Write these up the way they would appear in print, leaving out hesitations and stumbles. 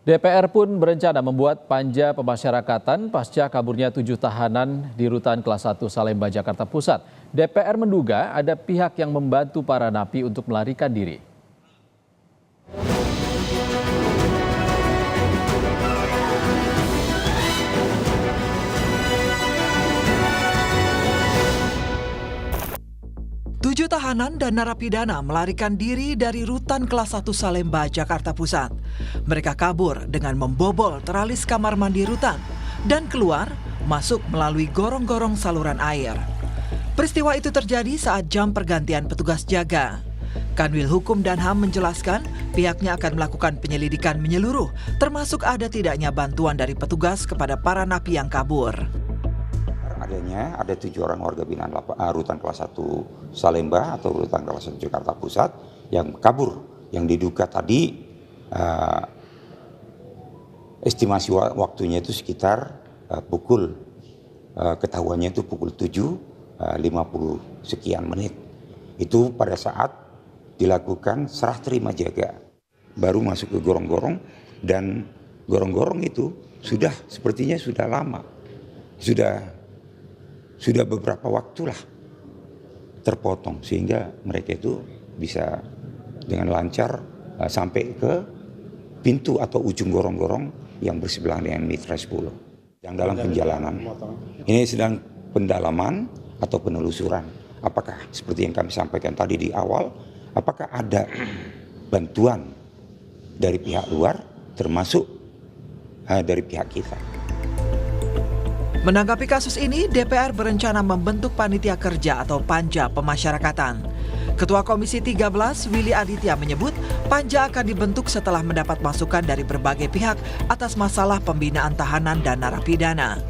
DPR pun berencana membuat panja pemasyarakatan pasca kaburnya 7 tahanan di Rutan Kelas 1 Salemba, Jakarta Pusat. DPR menduga ada pihak yang membantu para napi untuk melarikan diri. Tujuh tahanan dan narapidana melarikan diri dari Rutan Kelas 1 Salemba, Jakarta Pusat. Mereka kabur dengan membobol teralis kamar mandi rutan dan keluar masuk melalui gorong-gorong saluran air. Peristiwa itu terjadi saat jam pergantian petugas jaga. Kanwil Hukum dan HAM menjelaskan pihaknya akan melakukan penyelidikan menyeluruh, termasuk ada tidaknya bantuan dari petugas kepada para napi yang kabur. Ada 7 orang warga binaan Rutan Kelas 1 Salemba atau Rutan Kelas 1 Jakarta Pusat yang kabur, yang diduga tadi estimasi waktunya itu sekitar pukul ketahuannya itu pukul 7.50 sekian menit. Itu pada saat dilakukan serah terima jaga, baru masuk ke gorong-gorong, dan gorong-gorong itu sepertinya sudah lama, sudah beberapa waktu lah terpotong, sehingga mereka itu bisa dengan lancar sampai ke pintu atau ujung gorong-gorong yang bersebelahan dengan Mitra 10. Yang dalam perjalanan ini sedang pendalaman atau penelusuran. Apakah seperti yang kami sampaikan tadi di awal, apakah ada bantuan dari pihak luar termasuk dari pihak kita. Menanggapi kasus ini, DPR berencana membentuk panitia kerja atau panja pemasyarakatan. Ketua Komisi 13, Willy Aditya menyebut panja akan dibentuk setelah mendapat masukan dari berbagai pihak atas masalah pembinaan tahanan dan narapidana.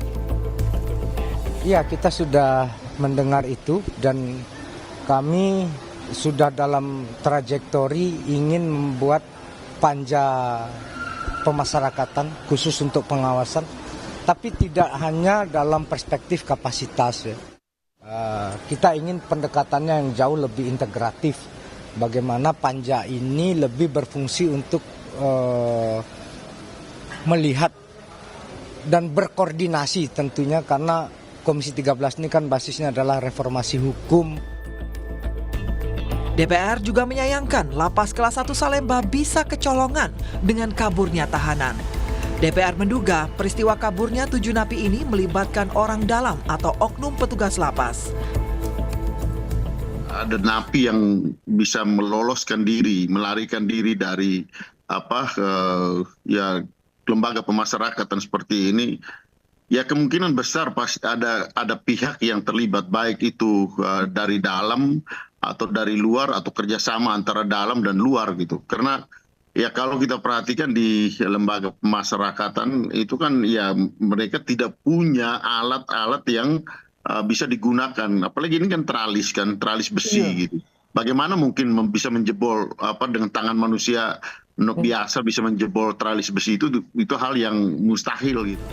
Ya, kita sudah mendengar itu dan kami sudah dalam trajektori ingin membuat panja pemasyarakatan khusus untuk pengawasan. Tapi tidak hanya dalam perspektif kapasitas ya. Kita ingin pendekatannya yang jauh lebih integratif. Bagaimana panja ini lebih berfungsi untuk melihat dan berkoordinasi tentunya, karena Komisi 13 ini kan basisnya adalah reformasi hukum. DPR juga menyayangkan Lapas Kelas 1 Salemba bisa kecolongan dengan kaburnya tahanan. DPR menduga peristiwa kaburnya 7 napi ini melibatkan orang dalam atau oknum petugas lapas. Ada napi yang bisa meloloskan diri, melarikan diri dari lembaga pemasyarakatan seperti ini. Ya kemungkinan besar pasti ada pihak yang terlibat, baik itu dari dalam atau dari luar atau kerjasama antara dalam dan luar gitu. Karena ya kalau kita perhatikan di lembaga pemasyarakatan itu kan ya mereka tidak punya alat-alat yang bisa digunakan. Apalagi ini kan teralis besi gitu. Bagaimana mungkin bisa menjebol dengan tangan manusia biasa bisa menjebol teralis besi itu hal yang mustahil gitu.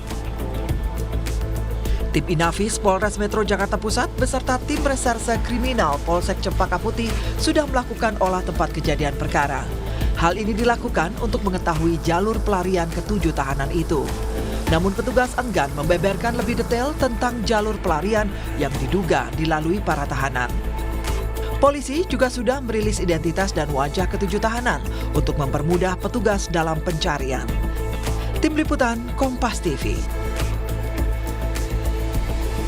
Tim Inafis Polres Metro Jakarta Pusat beserta tim reserse kriminal Polsek Cempaka Putih sudah melakukan olah tempat kejadian perkara. Hal ini dilakukan untuk mengetahui jalur pelarian ke-7 tahanan itu. Namun petugas enggan membeberkan lebih detail tentang jalur pelarian yang diduga dilalui para tahanan. Polisi juga sudah merilis identitas dan wajah ke-7 tahanan untuk mempermudah petugas dalam pencarian. Tim Liputan Kompas TV.